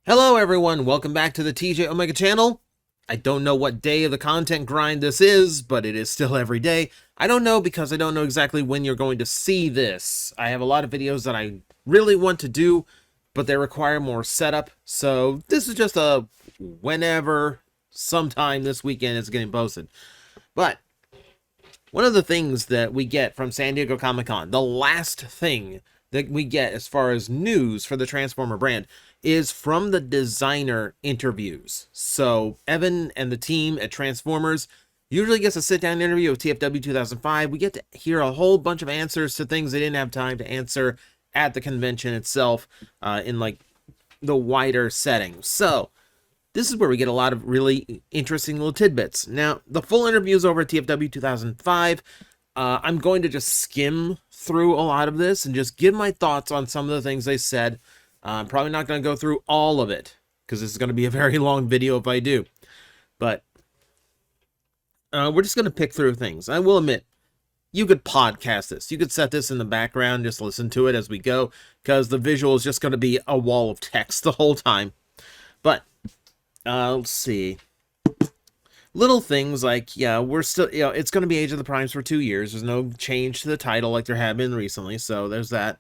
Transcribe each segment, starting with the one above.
Hello everyone, welcome back to the TJOmega channel. I don't know what day of the content grind this is, but it is still every day. I don't know because I don't know exactly when you're going to see this. I have a lot of videos that I really want to do, but they require more setup. So this is just a whenever, sometime this weekend it's getting posted. But one of the things that we get from San Diego Comic-Con, the last thing that we get as far as news for the Transformer brand, is from the designer interviews. So Evan and the team at Transformers usually gets a sit-down interview with TFW 2005. We get to hear a whole bunch of answers to things they didn't have time to answer at the convention itself, in like the wider setting. So this is where we get a lot of really interesting little tidbits. Now, the full interview is over at TFW 2005. I'm going to just skim through a lot of this and just give my thoughts on some of the things they said. I'm probably not going to go through all of it, because this is going to be a very long video if I do. But we're just going to pick through things. I will admit, you could podcast this. You could set this in the background, just listen to it as we go, because the visual is just going to be a wall of text the whole time. But let's see. Little things like, yeah, we're still, it's going to be Age of the Primes for 2 years. There's no change to the title like there have been recently, so there's that.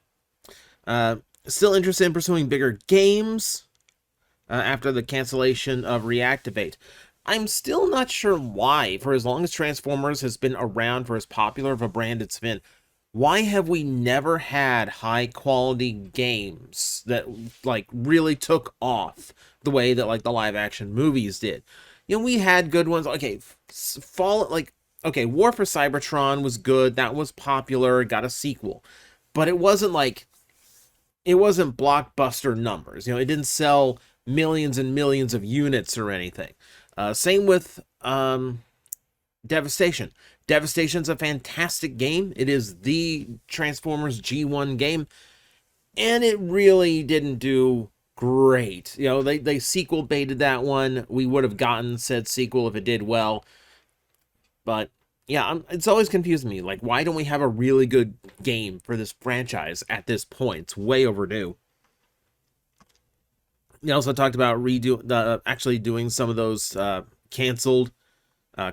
Still interested in pursuing bigger games after the cancellation of Reactivate. I'm still not sure why, for as long as Transformers has been around, for as popular of a brand it's been, why have we never had high-quality games that, like, really took off the way that, like, the live-action movies did? You know, we had good ones. Okay, War for Cybertron was good. That was popular. Got a sequel. But it wasn't like, it wasn't blockbuster numbers. You know, it didn't sell millions and millions of units or anything. Same with Devastation. Devastation's a fantastic game. It is the Transformers G1 game. And it really didn't do great. You know, they sequel baited that one. We would have gotten said sequel if it did well. But yeah, it's always confused me. Like, why don't we have a really good game for this franchise at this point? It's way overdue. They also talked about actually doing some of those canceled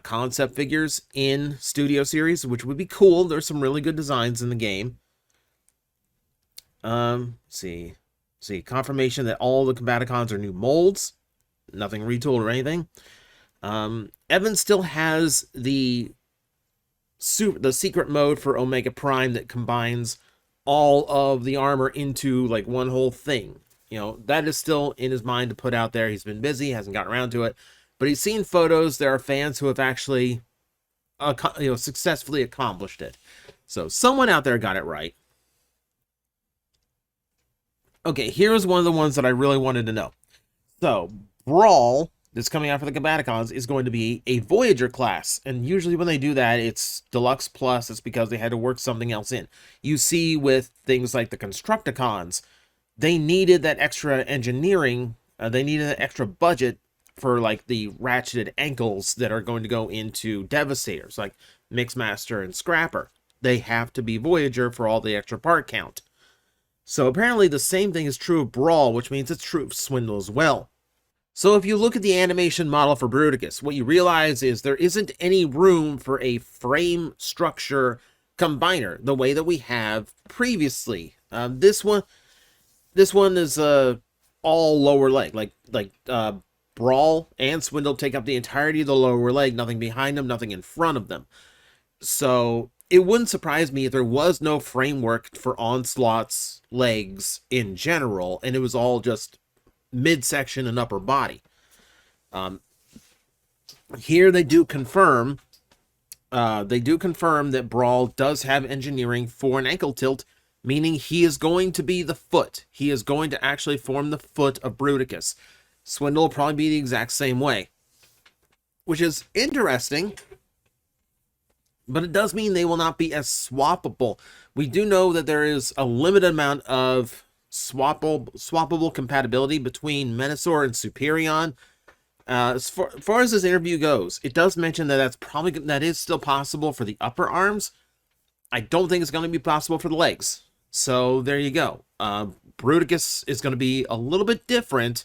concept figures in Studio Series, which would be cool. There's some really good designs in the game. See, confirmation that all the Combatons are new molds, nothing retooled or anything. Evan still has the secret mode for Omega Prime that combines all of the armor into like one whole thing. You know, that is still in his mind to put out there. He's been busy, hasn't gotten around to it, but he's seen photos. There are fans who have actually, successfully accomplished it. So someone out there got it right. Okay, here's one of the ones that I really wanted to know. So, Brawl, that's coming out for the Combatons, is going to be a Voyager class. And usually when they do that, it's Deluxe Plus. It's because they had to work something else in. You see with things like the Constructicons, they needed that extra engineering. They needed that extra budget for like the ratcheted ankles that are going to go into Devastators, like Mixmaster and Scrapper. They have to be Voyager for all the extra part count. So apparently the same thing is true of Brawl, which means it's true of Swindle as well. So if you look at the animation model for Bruticus, what you realize is there isn't any room for a frame structure combiner the way that we have previously. This one is all lower leg, like Brawl and Swindle take up the entirety of the lower leg, nothing behind them, nothing in front of them. So it wouldn't surprise me if there was no framework for Onslaught's legs in general, and it was all just midsection and upper body. Here they do confirm that Brawl does have engineering for an ankle tilt, meaning he is going to be the foot. He is going to actually form the foot of Bruticus. Swindle will probably be the exact same way, which is interesting. But it does mean they will not be as swappable. We do know that there is a limited amount of swappable compatibility between Menasor and Superion. As far as this interview goes, it does mention that that is still possible for the upper arms. I don't think it's going to be possible for the legs. So there you go. Bruticus is going to be a little bit different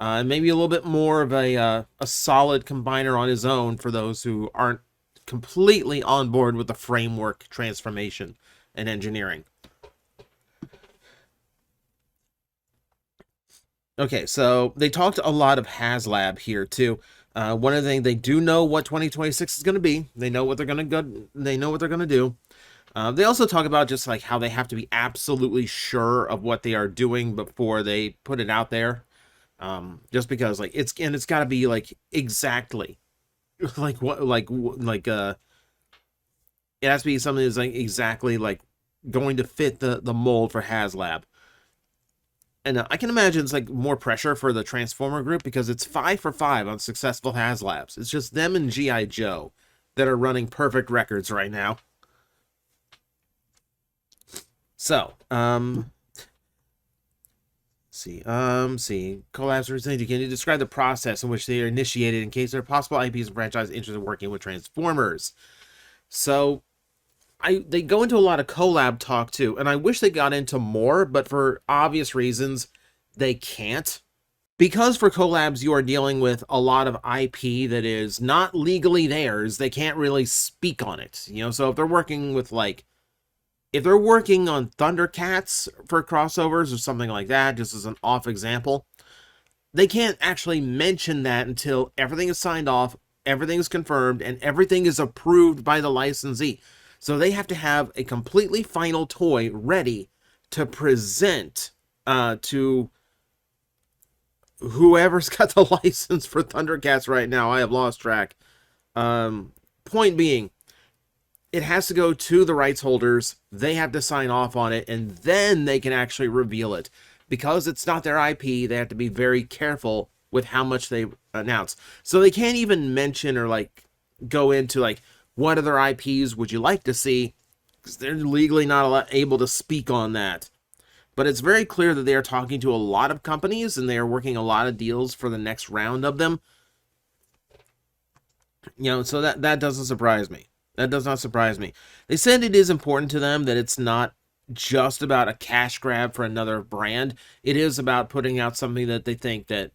Maybe a little bit more of a solid combiner on his own for those who aren't completely on board with the framework transformation and engineering. Okay, so they talked a lot of Haslab here too. One of the things, they do know what 2026 is going to be. They know what they're going to go. They know what they're going to do. They also talk about just like how they have to be absolutely sure of what they are doing before they put it out there. Just because like it's got to be like exactly like what it has to be something that's like exactly like going to fit the mold for Haslab. And I can imagine it's like more pressure for the Transformer group because it's 5 for 5 on successful Haslabs. It's just them and G.I. Joe that are running perfect records right now. So, see. Collabs recently, can you describe the process in which they are initiated in case there are possible IPs and franchises interested in working with Transformers? So, they go into a lot of collab talk too, and I wish they got into more, but for obvious reasons, they can't. Because for collabs, you are dealing with a lot of IP that is not legally theirs, they can't really speak on it. You know, so if they're working with like, if they're working on Thundercats for crossovers or something like that, just as an off example, they can't actually mention that until everything is signed off, everything is confirmed, and everything is approved by the licensee. So they have to have a completely final toy ready to present to whoever's got the license for Thundercats right now. I have lost track. Point being, it has to go to the rights holders. They have to sign off on it, and then they can actually reveal it. Because it's not their IP, they have to be very careful with how much they announce. So they can't even mention or like go into like, what other IPs would you like to see? Because they're legally not able to speak on that. But it's very clear that they are talking to a lot of companies and they are working a lot of deals for the next round of them. You know, so that doesn't surprise me. That does not surprise me. They said it is important to them that it's not just about a cash grab for another brand. It is about putting out something that they think that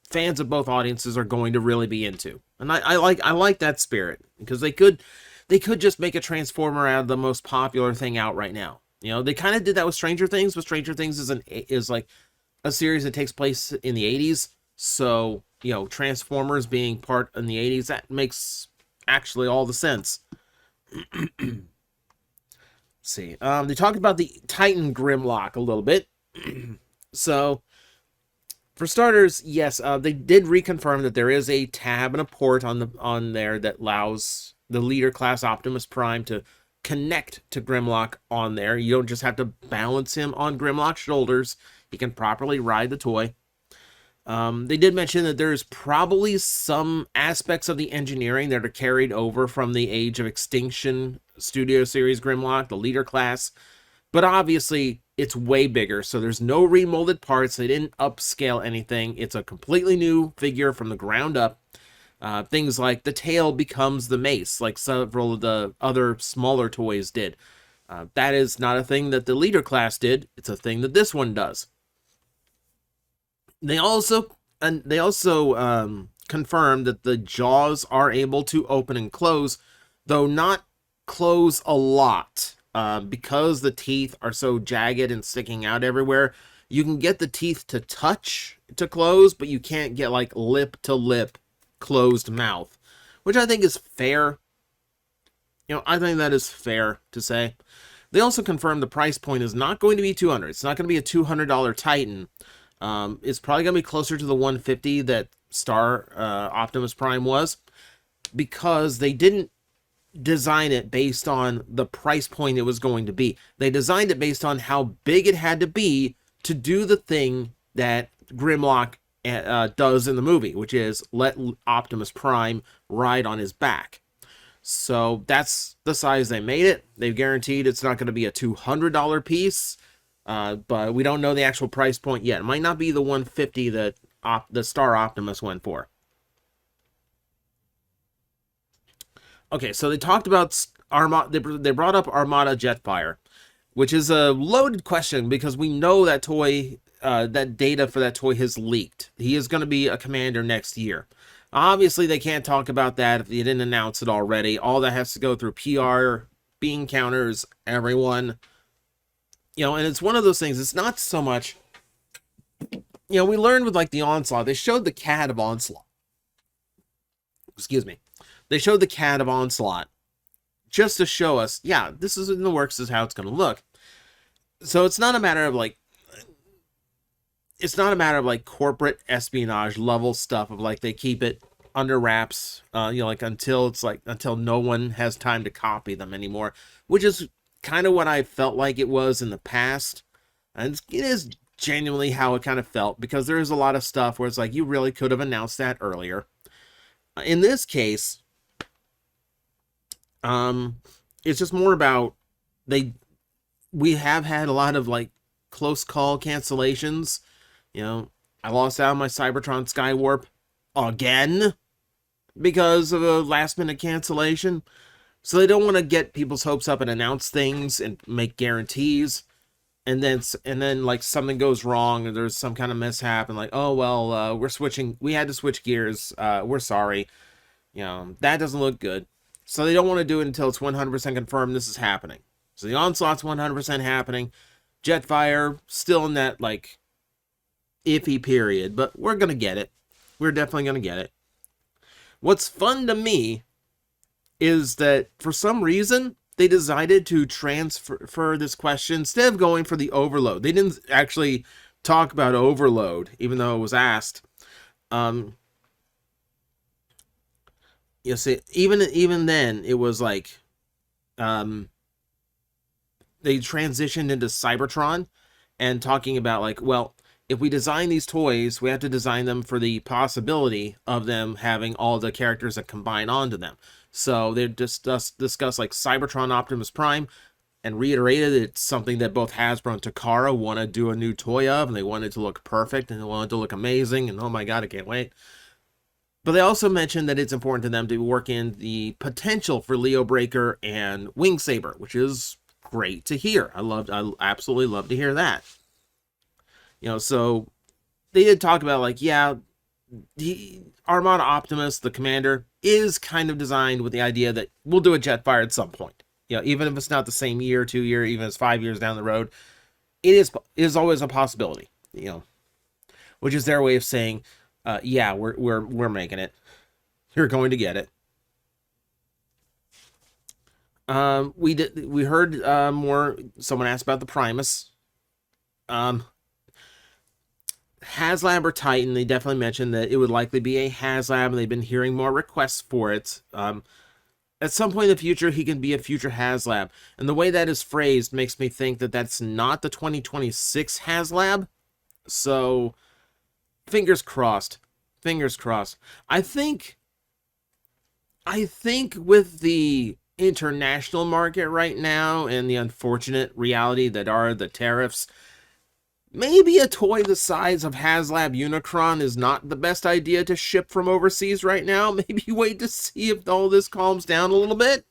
fans of both audiences are going to really be into. And I like that spirit, because they could just make a Transformer out of the most popular thing out right now. You know, they kind of did that with Stranger Things, but Stranger Things is like a series that takes place in the 80s. So, you know, Transformers being part in the 80s, that makes actually all the sense. See, they talked about the Titan Grimlock a little bit. So, for starters, yes, they did reconfirm that there is a tab and a port on there that allows the leader class Optimus Prime to connect to Grimlock on there. You don't just have to balance him on Grimlock's shoulders. He can properly ride the toy. They did mention that there's probably some aspects of the engineering that are carried over from the Age of Extinction Studio Series Grimlock, the leader class. But obviously, it's way bigger, so there's no remolded parts. They didn't upscale anything. It's a completely new figure from the ground up. Things like the tail becomes the mace, like several of the other smaller toys did. That is not a thing that the leader class did. It's a thing that this one does. They also confirmed that the jaws are able to open and close, though not close a lot. Because the teeth are so jagged and sticking out everywhere, you can get the teeth to touch to close, but you can't get like lip to lip closed mouth, which I think is fair. You know, I think that is fair to say. They also confirmed the price point is not going to be $200. It's not going to be a $200 Titan. It's probably going to be closer to the $150 that Star Optimus Prime was, because they didn't design it based on the price point it was going to be. They designed it based on how big it had to be to do the thing that Grimlock does in the movie, which is let Optimus Prime ride on his back. So that's the size they made it. They've guaranteed it's not going to be a $200 piece, but we don't know the actual price point yet. It might not be the $150 that the Star Optimus went for. Okay, so they talked about they brought up Armada Jetfire, which is a loaded question because we know that toy that data for that toy has leaked. He is going to be a commander next year. Obviously, they can't talk about that if they didn't announce it already. All that has to go through PR, bean counters, everyone. You know, and it's one of those things. It's not so much... You know, we learned with, like, the Onslaught. They showed the CAD of Onslaught. Excuse me. They showed the CAD of Onslaught just to show us, yeah, this is in the works, this is how it's going to look. So it's not a matter of, like... It's not a matter of, like, corporate espionage level stuff of, like, they keep it under wraps, you know, like, until no one has time to copy them anymore, which is kind of what I felt like it was in the past. And it is genuinely how it kind of felt, because there is a lot of stuff where it's like, you really could have announced that earlier. In this case, it's just more about, we have had a lot of, like, close call cancellations. You know, I lost out on my Cybertron Skywarp again because of a last-minute cancellation. So they don't want to get people's hopes up and announce things and make guarantees. And then like, something goes wrong, or there's some kind of mishap, and like, oh, well, we had to switch gears. We're sorry. You know, that doesn't look good. So they don't want to do it until it's 100% confirmed this is happening. So the Onslaught's 100% happening. Jetfire, still in that, like, iffy period, but we're gonna get it. We're definitely gonna get it. What's fun to me is that for some reason they decided to transfer this question instead of going for the overload. They didn't actually talk about overload, even though it was asked. You see, even then it was like, they transitioned into Cybertron and talking about, like, well, if we design these toys, we have to design them for the possibility of them having all the characters that combine onto them. So they just discussed, like, Cybertron Optimus Prime, and reiterated it's something that both Hasbro and Takara want to do a new toy of, and they want it to look perfect, and they want it to look amazing, and oh my god, I can't wait. But they also mentioned that it's important to them to work in the potential for Leo Breaker and Wing Saber, which is great to hear. I absolutely love to hear that. You know, so they did talk about, like, yeah, the Armada Optimus, the commander, is kind of designed with the idea that we'll do a Jetfire at some point. You know, even if it's not the same year, 2 year, even if it's 5 years down the road, it is always a possibility. You know, which is their way of saying, yeah, we're making it. You're going to get it. We heard more. Someone asked about the Primus. Haslab or Titan, they definitely mentioned that it would likely be a Haslab, and they've been hearing more requests for it. At some point in the future, he can be a future Haslab. And the way that is phrased makes me think that that's not the 2026 Haslab. So, fingers crossed. Fingers crossed. I think with the international market right now and the unfortunate reality that are the tariffs, maybe a toy the size of Haslab Unicron is not the best idea to ship from overseas right now. Maybe wait to see if all this calms down a little bit.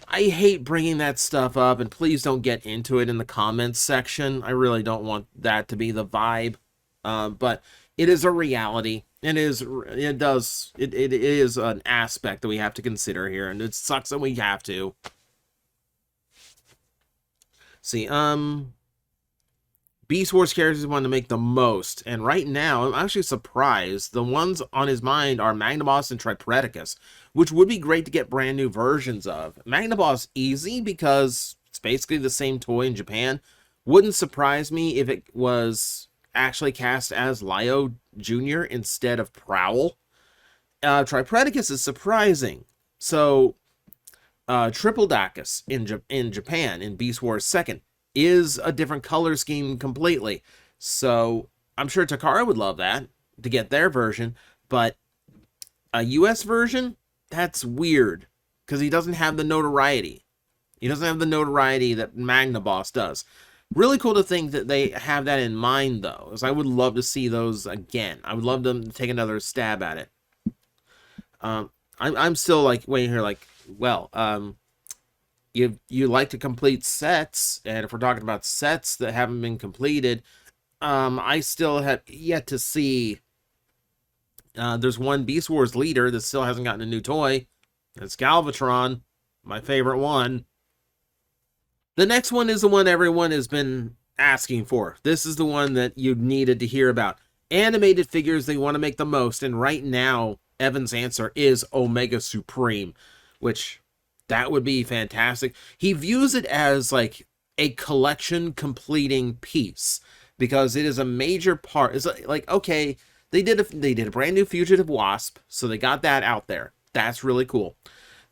I hate bringing that stuff up, and please don't get into it in the comments section. I really don't want that to be the vibe. But it is a reality. It is an aspect that we have to consider here, and it sucks that we have to. See, Beast Wars characters he wanted to make the most, and right now, I'm actually surprised. The ones on his mind are Magnaboss and Tripredicus, which would be great to get brand new versions of. Magnaboss easy, because it's basically the same toy in Japan. Wouldn't surprise me if it was actually cast as Lio Jr. instead of Prowl. Tripredicus is surprising. So, Tripledacus in Japan, in Beast Wars 2nd, is a different color scheme completely. So, I'm sure Takara would love that, to get their version, but a US version? That's weird, because he doesn't have the notoriety. He doesn't have the notoriety that Magnaboss does. Really cool to think that they have that in mind, though, because I would love to see those again. I would love them to take another stab at it. I'm still, like, waiting here, like, well, you like to complete sets, and if we're talking about sets that haven't been completed, I still have yet to see. There's one Beast Wars leader that still hasn't gotten a new toy. It's Galvatron, my favorite one. The next one is the one everyone has been asking for. This is the one that you needed to hear about. Animated figures they want to make the most, and right now, Evan's answer is Omega Supreme, which that would be fantastic. He views it as like a collection completing piece because it is a major part. It's like, okay, they did a brand new Fugitive Wasp, so they got that out there. That's really cool.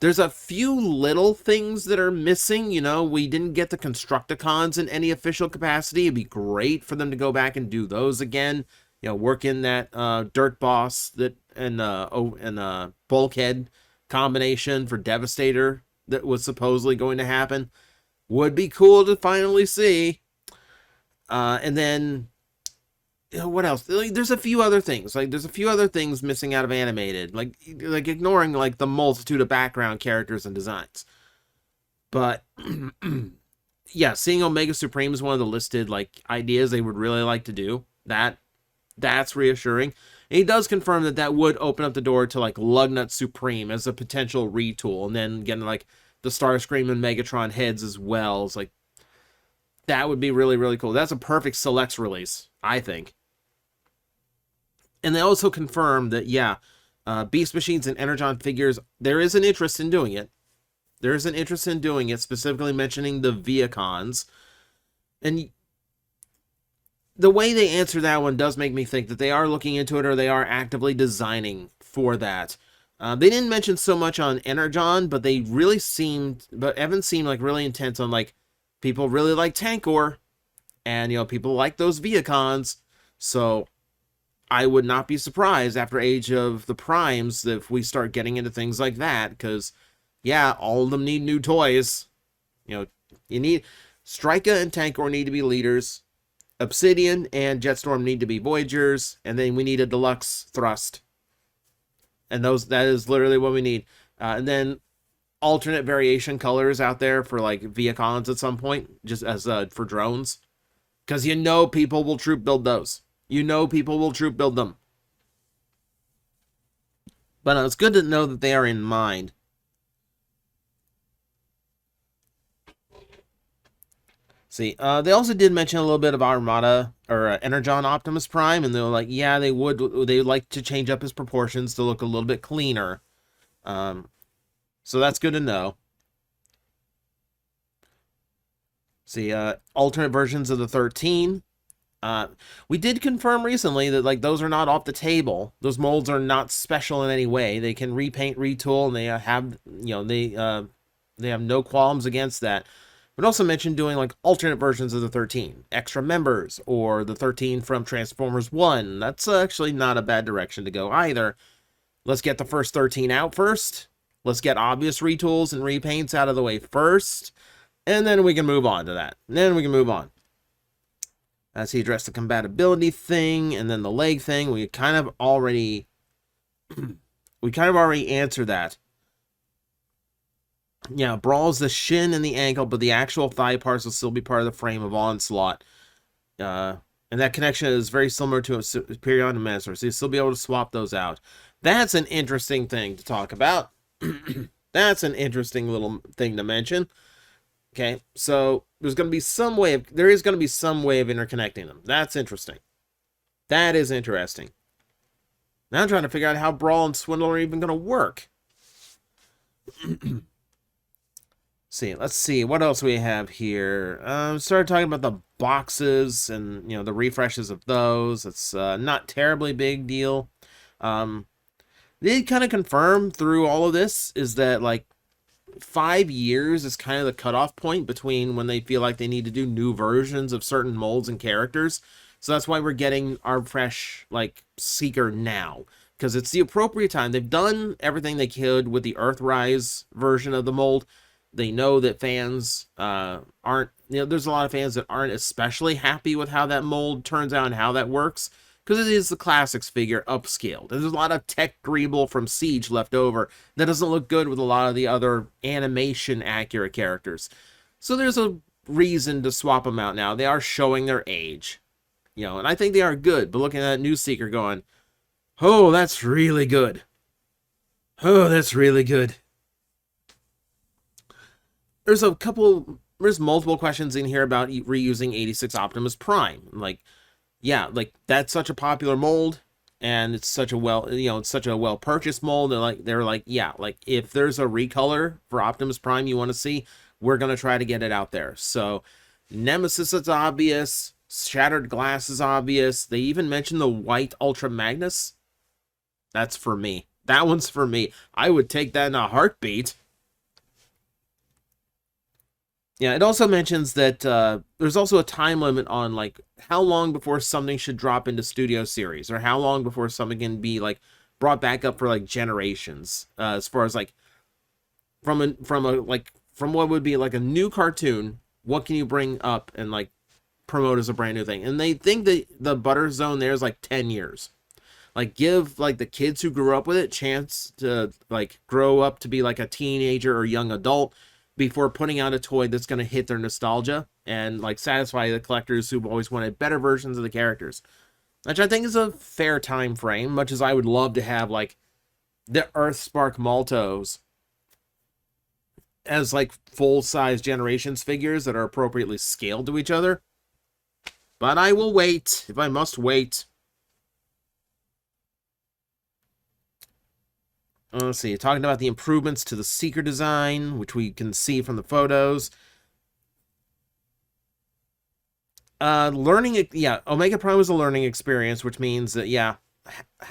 There's a few little things that are missing. You know, we didn't get the Constructicons in any official capacity. It'd be great for them to go back and do those again. You know, work in that Dirt Boss that and Bulkhead combination for Devastator that was supposedly going to happen. Would be cool to finally see. And then, you know, what else? Like, there's a few other things. Like, there's a few other things missing out of animated. Like ignoring, like, the multitude of background characters and designs. But, yeah, seeing Omega Supreme is one of the listed, like, ideas they would really like to do. That's reassuring. And he does confirm that that would open up the door to, like, Lugnut Supreme as a potential retool. And then getting, like, the Starscream and Megatron heads as well. It's like, that would be really, really cool. That's a perfect Selects release, I think. And they also confirmed that, yeah, Beast Machines and Energon figures, there is an interest in doing it. There is an interest in doing it, specifically mentioning the Viacons. And the way they answer that one does make me think that they are looking into it or they are actively designing for that. They didn't mention so much on Energon, but they really seemed, but Evan seemed like really intense on, like, people really like Tankor, and, you know, people like those Viacons, so I would not be surprised after Age of the Primes if we start getting into things like that, because, yeah, all of them need new toys. You know, you need, Strika and Tankor need to be leaders, Obsidian and Jetstorm need to be Voyagers, and then we need a deluxe Thrust. And that is literally what we need. And then alternate variation colors out there for, like, Viacons at some point, just as for drones. Because you know people will troop build those. You know people will troop build them. But it's good to know that they are in mind. See, they also did mention a little bit of Armada, or Energon Optimus Prime, and they were like, yeah, they would like to change up his proportions to look a little bit cleaner. So that's good to know. See, alternate versions of the 13. We did confirm recently that, like, those are not off the table. Those molds are not special in any way. They can repaint, retool, and they have, you know, they have no qualms against that. But also mentioned doing, like, alternate versions of the 13. Extra members, or the 13 from Transformers 1. That's actually not a bad direction to go either. Let's get the first 13 out first. Let's get obvious retools and repaints out of the way first. And then we can move on to that. And then we can move on. As he addressed the compatibility thing and then the leg thing, we kind of already answered that. Yeah, Brawl's the shin and the ankle, but the actual thigh parts will still be part of the frame of Onslaught. And that connection is very similar to a Superior and Master, so you'll still be able to swap those out. That's an interesting thing to talk about. That's an interesting little thing to mention. Okay, so there's going to be some way of, there is going to be some way of interconnecting them. That's interesting. That is interesting. Now I'm trying to figure out how Brawl and Swindle are even going to work. Let's see what else we have here. Started talking about the boxes and, you know, the refreshes of those. It's not terribly big deal. They kind of confirm through all of this is that, like, 5 years is kind of the cutoff point between when they feel like they need to do new versions of certain molds and characters. So that's why we're getting our fresh, like, Seeker now, because it's the appropriate time. They've done everything they could with the Earthrise version of the mold. They know that fans aren't, you know, there's a lot of fans that aren't especially happy with how that mold turns out and how that works, because it is the Classics figure upscaled. There's a lot of tech greeble from Siege left over that doesn't look good with a lot of the other animation accurate characters. So there's a reason to swap them out now. They are showing their age, you know, and I think they are good. But looking at that News Seeker going, oh, that's really good. Oh, that's really good. There's multiple questions in here about reusing 86 Optimus Prime. Like, yeah, like that's such a popular mold, and it's such a well purchased mold. They're like, yeah, like if there's a recolor for Optimus Prime you want to see, we're gonna try to get it out there. So, Nemesis is obvious, Shattered Glass is obvious. They even mentioned the white Ultra Magnus. That's for me. That one's for me. I would take that in a heartbeat. Yeah, it also mentions that there's also a time limit on like how long before something should drop into Studio Series, or how long before something can be like brought back up for like generations. As far as like from what would be like a new cartoon, what can you bring up and like promote as a brand new thing? And they think that the butter zone there is like 10 years. Like, give like the kids who grew up with it chance to like grow up to be like a teenager or young adult before putting out a toy that's going to hit their nostalgia and like satisfy the collectors who've always wanted better versions of the characters, which I think is a fair time frame. Much as I would love to have like the Earthspark Maltos as like full-size Generations figures that are appropriately scaled to each other, but I will wait if I must wait. Let's see, talking about the improvements to the Seeker design, which we can see from the photos. Omega Prime was a learning experience, which means that, yeah,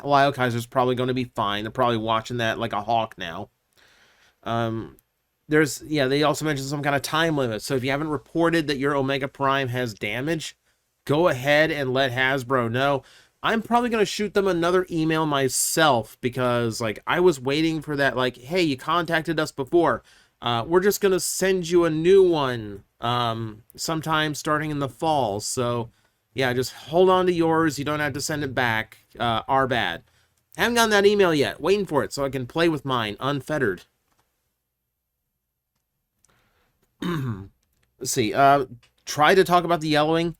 Lyle Kaiser's probably going to be fine. They're probably watching that like a hawk now. They also mentioned some kind of time limit. So if you haven't reported that your Omega Prime has damage, go ahead and let Hasbro know. I'm probably going to shoot them another email myself because, like, I was waiting for that, like, hey, you contacted us before. We're just going to send you a new one sometime starting in the fall. So, yeah, just hold on to yours. You don't have to send it back. Our bad. Haven't gotten that email yet. Waiting for it so I can play with mine unfettered. Let's see. Try to talk about the yellowing.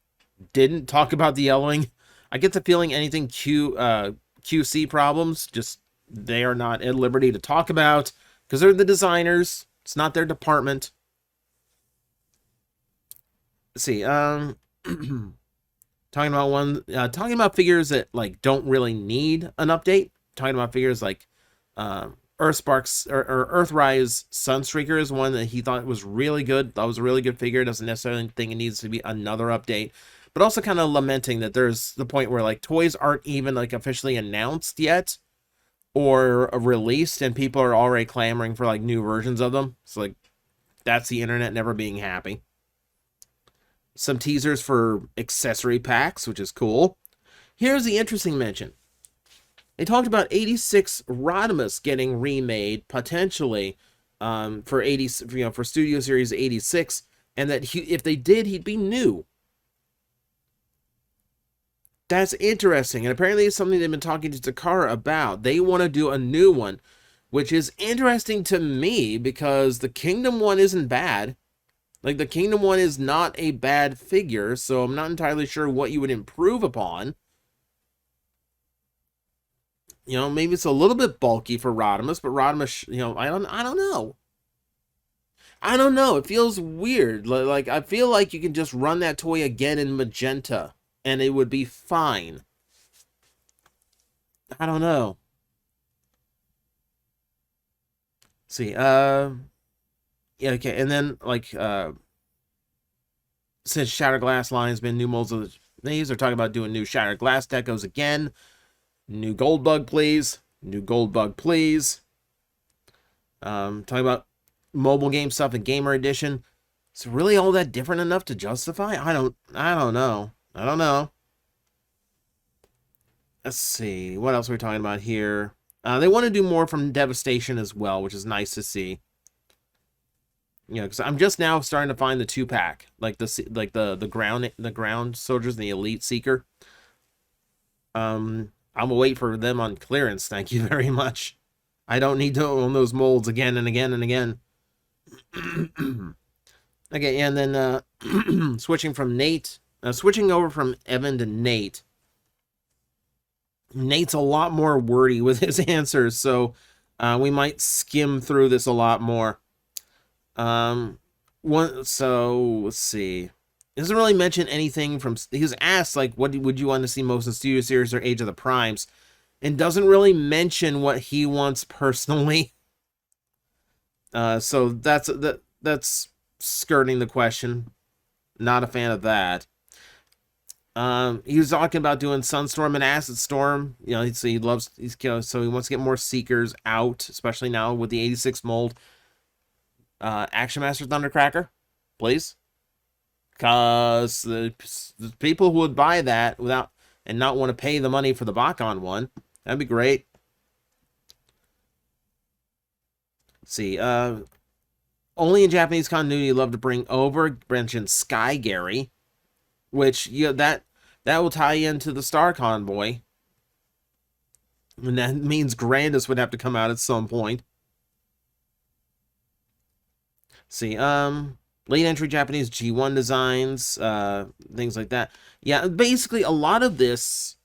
Didn't talk about the yellowing. I get the feeling anything QC problems, just they are not at liberty to talk about because they're the designers. It's not their department. Let's see. Talking about figures that like don't really need an update. Talking about figures like Earthsparks or Earthrise Sunstreaker is one that he thought was really good. That was a really good figure. Doesn't necessarily think it needs to be another update. But also kind of lamenting that there's the point where like toys aren't even like officially announced yet or released and people are already clamoring for like new versions of them. So like that's the internet never being happy. Some teasers for accessory packs, which is cool. Here's the interesting mention. They talked about 86 Rodimus getting remade potentially for Studio Series 86, and that if they did, he'd be new. That's interesting, and apparently it's something they've been talking to Takara about. They want to do a new one, which is interesting to me because the Kingdom one isn't bad. Like, the Kingdom one is not a bad figure, so I'm not entirely sure what you would improve upon. You know, maybe it's a little bit bulky for Rodimus, but Rodimus, you know, I don't know. I don't know. It feels weird. Like, I feel like you can just run that toy again in magenta and it would be fine. I don't know. Let's see, yeah, okay, and then, like, since Shattered Glass line's been new molds of these, they're talking about doing new Shattered Glass decos again. New Goldbug, please. New Goldbug, please. Talking about mobile game stuff and Gamer Edition. Is it really all that different enough to justify? I don't know. I don't know. Let's see. What else are we talking about here? They want to do more from Devastation as well, which is nice to see. You know, because I'm just now starting to find the 2-pack, like the ground soldiers and the Elite Seeker. I'm gonna wait for them on clearance. Thank you very much. I don't need to own those molds again and again and again. Okay, and then switching over from Evan to Nate. Nate's a lot more wordy with his answers, so we might skim through this a lot more. So let's see. He doesn't really mention anything from. He was asked like, "What would you want to see most in Studio Series or Age of the Primes?" And doesn't really mention what he wants personally. So that's skirting the question. Not a fan of that. He was talking about doing Sunstorm and Acid Storm. You know, so he wants to get more Seekers out, especially now with the 86 mold. Action Master Thundercracker, please, because the people who would buy that without and not want to pay the money for the Bakon one, that'd be great. Let's see, only in Japanese continuity you love to bring over. Mention Sky Gary, which that will tie into the Star Convoy, and that means Grandis would have to come out at some point. See, late entry Japanese G1 designs, things like that. Yeah, basically a lot of this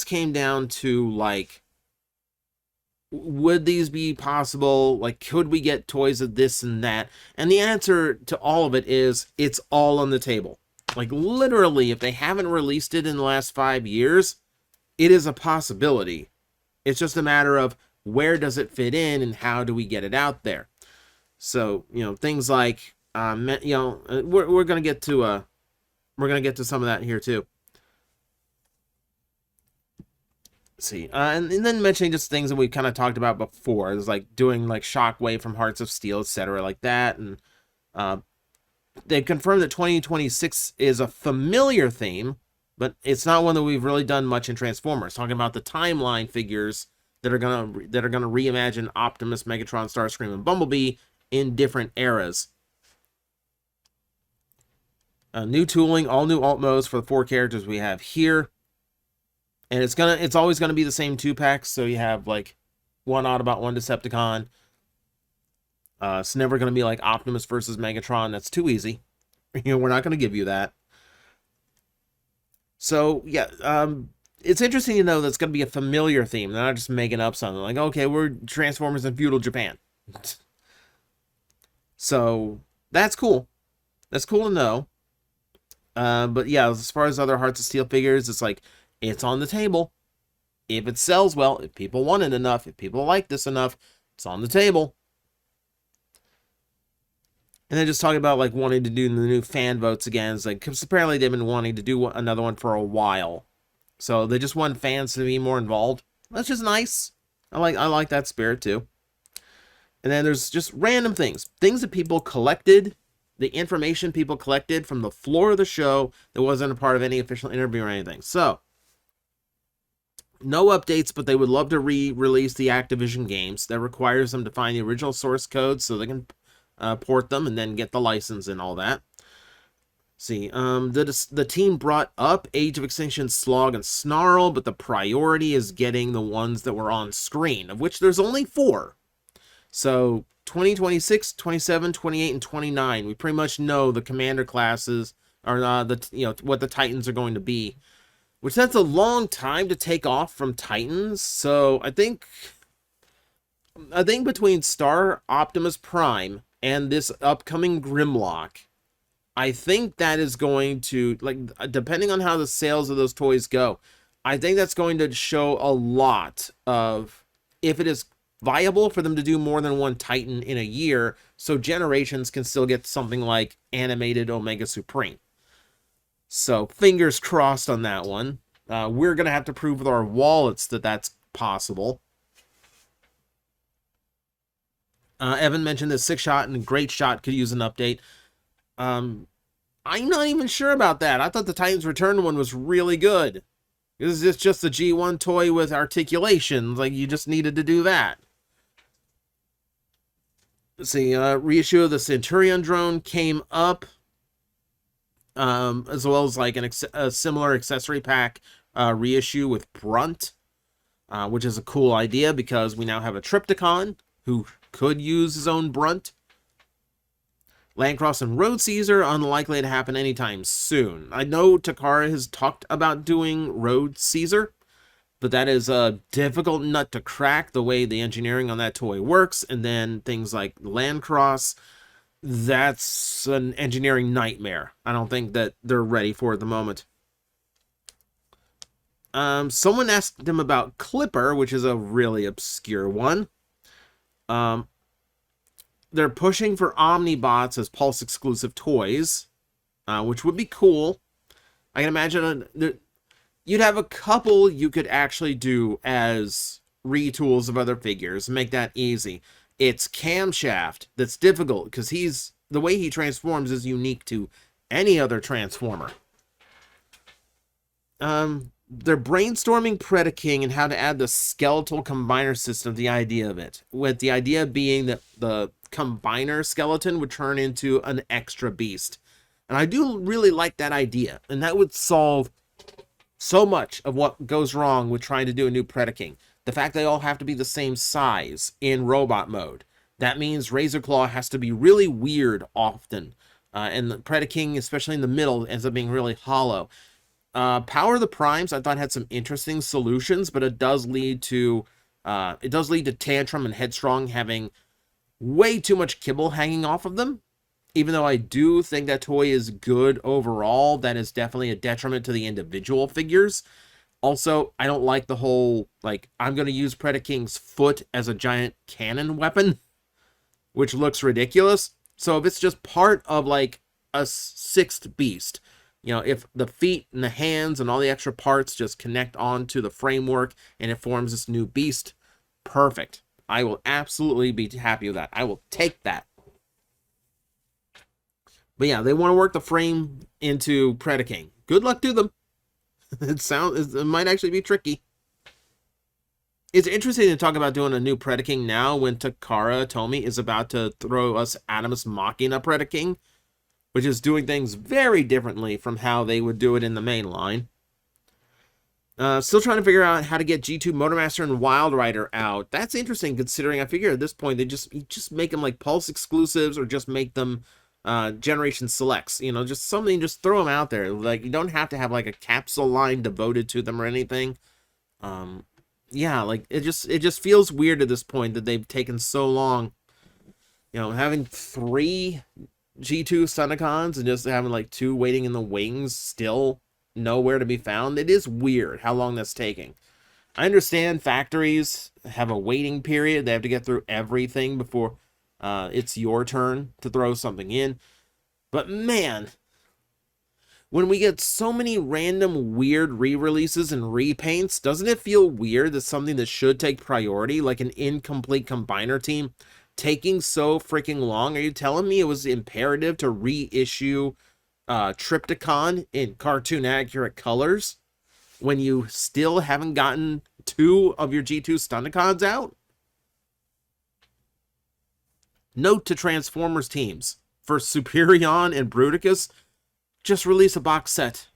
came down to like, would these be possible? Like, could we get toys of this and that? And the answer to all of it is, it's all on the table. Like, literally, if they haven't released it in the last 5 years, it is a possibility. It's just a matter of where does it fit in and how do we get it out there. So, things like, we're gonna get to some of that here too. Let's see, and then mentioning just things that we kind of talked about before. It's like doing like Shockwave from Hearts of Steel, etc., like that. And they've confirmed that 2026 is a familiar theme, but it's not one that we've really done much in Transformers. Talking about the timeline figures that are gonna reimagine Optimus, Megatron, Starscream, and Bumblebee in different eras. New tooling, all new alt modes for the 4 characters we have here. And it's always gonna be the same 2-packs, so you have like one Autobot, one Decepticon. It's never gonna be like Optimus versus Megatron. That's too easy. We're not gonna give you that. So yeah, it's interesting to know that's gonna be a familiar theme. They're not just making up something like, okay, we're Transformers in feudal Japan. So that's cool. That's cool to know. But yeah, as far as other Hearts of Steel figures, it's like, it's on the table. If it sells well, if people want it enough, if people like this enough, it's on the table. And then just talking about like wanting to do the new fan votes again. It's like, because apparently they've been wanting to do another one for a while. So they just want fans to be more involved. That's just nice. I like that spirit too. And then there's just random things that people collected, the information people collected from the floor of the show that wasn't a part of any official interview or anything. So, no updates, but they would love to re-release the Activision games. That requires them to find the original source code so they can port them and then get the license and all that. See, the team brought up Age of Extinction, Slog, and Snarl, but the priority is getting the ones that were on screen, of which there's only 4. So 2026, 27, 28, and 29, we pretty much know the commander classes are what the Titans are going to be, which that's a long time to take off from Titans. So I think between Star Optimus Prime and this upcoming Grimlock, I think that is going to, like, depending on how the sales of those toys go, I think that's going to show a lot of if it is viable for them to do more than one Titan in a year, so Generations can still get something like animated Omega Supreme. So fingers crossed on that one. We're going to have to prove with our wallets that that's possible. Evan mentioned that 6-Shot and Great Shot could use an update. I'm not even sure about that. I thought the Titans Return one was really good. This is just a G1 toy with articulation. Like, you just needed to do that. Let's see, reissue of the Centurion drone came up, as well as like a similar accessory pack reissue with Brunt, which is a cool idea because we now have a Trypticon who could use his own Brunt. Landcross and Road Caesar, unlikely to happen anytime soon. I know Takara has talked about doing Road Caesar, but that is a difficult nut to crack, the way the engineering on that toy works. And then things like Landcross, that's an engineering nightmare. I don't think that they're ready for it at the moment. Someone asked him about Clipper, which is a really obscure one. They're pushing for Omnibots as Pulse exclusive toys, which would be cool. I can imagine you'd have a couple you could actually do as retools of other figures and make that easy. It's Camshaft that's difficult because the way he transforms is unique to any other Transformer. They're brainstorming Predicing and how to add the skeletal combiner system, the idea of it. With the idea being that the combiner skeleton would turn into an extra beast. And I do really like that idea. And that would solve so much of what goes wrong with trying to do a new Predicing. The fact they all have to be the same size in robot mode. That means Razor Claw has to be really weird often. And the Predicing, especially in the middle, ends up being really hollow. Power of the Primes, I thought had some interesting solutions, but it does lead to Tantrum and Headstrong having way too much kibble hanging off of them. Even though I do think that toy is good overall, that is definitely a detriment to the individual figures. Also, I don't like the whole, like, I'm going to use Predicing's foot as a giant cannon weapon, which looks ridiculous. So if it's just part of, like, a sixth beast, you know, if the feet and the hands and all the extra parts just connect onto the framework and it forms this new beast, perfect. I will absolutely be happy with that. I will take that. But yeah, they want to work the frame into Predicing. Good luck to them. It might actually be tricky. It's interesting to talk about doing a new Predicing now when Takara Tomy is about to throw us Animus Machina Predicing, which is doing things very differently from how they would do it in the main line. Still trying to figure out how to get G2 Motormaster and Wild Rider out. That's interesting, considering I figure at this point they just make them like Pulse exclusives, or just make them Generation Selects. You know, just something, just throw them out there. Like, you don't have to have like a capsule line devoted to them or anything. Yeah, like it just feels weird at this point that they've taken so long. You know, having 3 G2 Sunicons and just having like 2 waiting in the wings, still nowhere to be found. It is weird how long that's taking. I understand factories have a waiting period. They have to get through everything before it's your turn to throw something in. But man, when we get so many random weird re-releases and repaints, doesn't it feel weird that something that should take priority, like an incomplete combiner team, taking so freaking long? Are you telling me it was imperative to reissue Trypticon in cartoon accurate colors when you still haven't gotten 2 of your G2 Stunticons out? Note to Transformers teams, for Superion and Bruticus, just release a box set.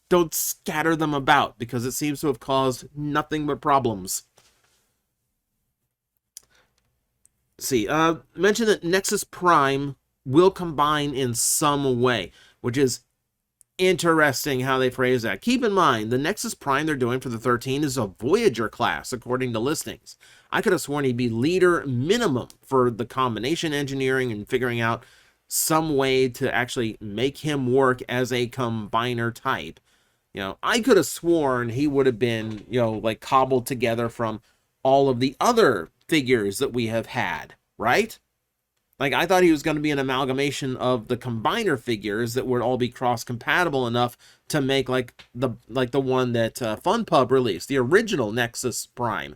Don't scatter them about, because it seems to have caused nothing but problems. See, mention that Nexus Prime will combine in some way, which is interesting how they phrase that. Keep in mind, the Nexus Prime they're doing for the 13 is a Voyager class, according to listings. I could have sworn he'd be leader minimum for the combination engineering and figuring out some way to actually make him work as a combiner type. You know, I could have sworn he would have been, you know, like cobbled together from all of the other figures that we have had, right? Like, I thought he was going to be an amalgamation of the combiner figures that would all be cross-compatible enough to make like the one that FunPub released, the original Nexus Prime.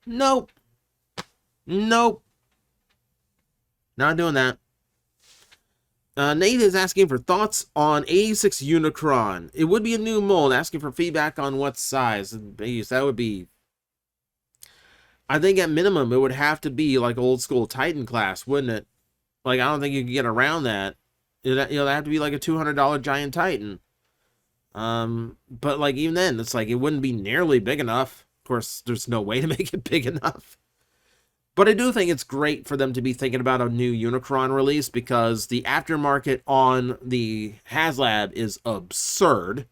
Nope. Nope. Not doing that. Nate is asking for thoughts on 86 Unicron. It would be a new mold, asking for feedback on what size. That would be... I think at minimum it would have to be like old school Titan class, wouldn't it? Like, I don't think you could get around that. It'd have to be like a $200 giant Titan. But like even then, it's like it wouldn't be nearly big enough. Of course, there's no way to make it big enough. But I do think it's great for them to be thinking about a new Unicron release, because the aftermarket on the Haslab is absurd.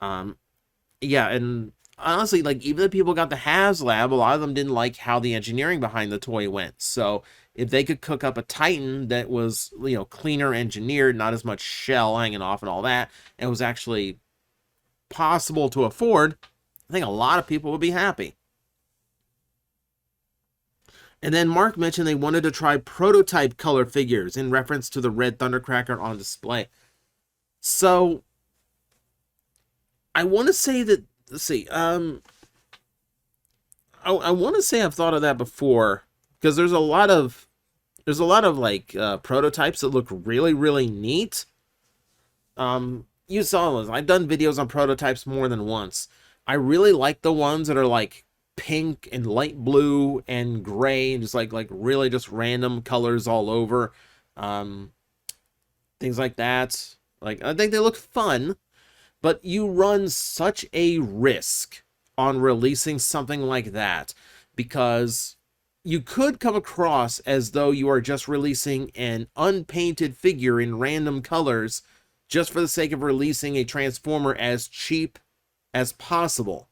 Yeah, and honestly, like, even the people who got the Haslab, a lot of them didn't like how the engineering behind the toy went. So if they could cook up a Titan that was, you know, cleaner engineered, not as much shell hanging off and all that, and was actually possible to afford, I think a lot of people would be happy. And then Mark mentioned they wanted to try prototype color figures in reference to the red Thundercracker on display. So I want to say that, let's see, I want to say I've thought of that before, because there's a lot of like prototypes that look really, really neat. You saw those. I've done videos on prototypes more than once. I really like the ones that are like pink and light blue and gray and just like really just random colors all over. Things like that. Like, I think they look fun, but you run such a risk on releasing something like that, because you could come across as though you are just releasing an unpainted figure in random colors just for the sake of releasing a Transformer as cheap as possible.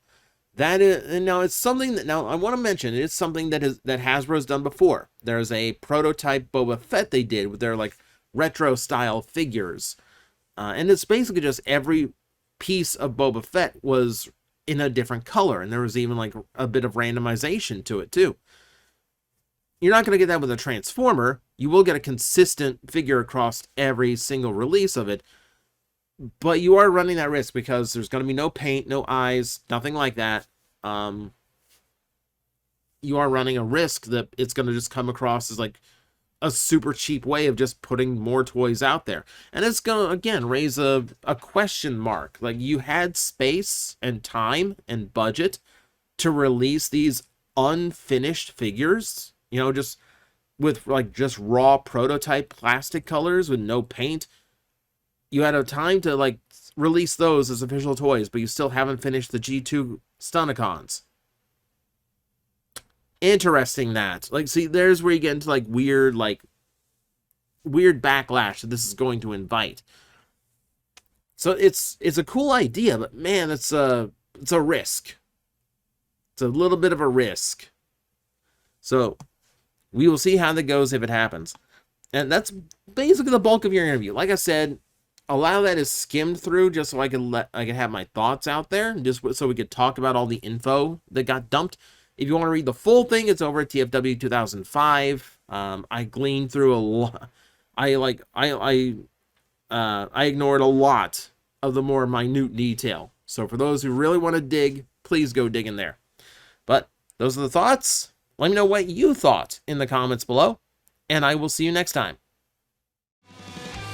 That is, and now it's something that, now I want to mention, it's something that Hasbro's done before. There's a prototype Boba Fett they did with their like retro style figures, and it's basically just every piece of Boba Fett was in a different color, and there was even like a bit of randomization to it too. You're not going to get that with a Transformer. You will get a consistent figure across every single release of it, but you are running that risk because there's going to be no paint, no eyes, nothing like that. You are running a risk that it's going to just come across as like a super cheap way of just putting more toys out there. And it's going to, again, raise a question mark. Like, you had space and time and budget to release these unfinished figures, you know, just with like just raw prototype plastic colors with no paint. You had a time to like release those as official toys, but you still haven't finished the G2 Stunicons. Interesting that. Like, see, there's where you get into like weird backlash that this is going to invite. So it's a cool idea, but man, it's a risk. It's a little bit of a risk. So we will see how that goes if it happens. And that's basically the bulk of your interview. Like I said, a lot of that is skimmed through just so I can have my thoughts out there, just so we could talk about all the info that got dumped. If you want to read the full thing, it's over at TFW 2005. I gleaned through a lot. I ignored a lot of the more minute detail. So for those who really want to dig, please go dig in there. But those are the thoughts. Let me know what you thought in the comments below, and I will see you next time.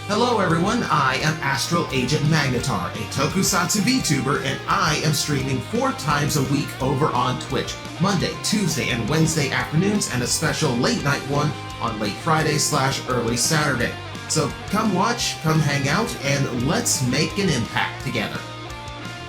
Hello everyone, I am Astral Agent Magnetar, a Tokusatsu VTuber, and I am streaming 4 times a week over on Twitch, Monday, Tuesday, and Wednesday afternoons, and a special late night one on late Friday/early Saturday. So come watch, come hang out, and let's make an impact together.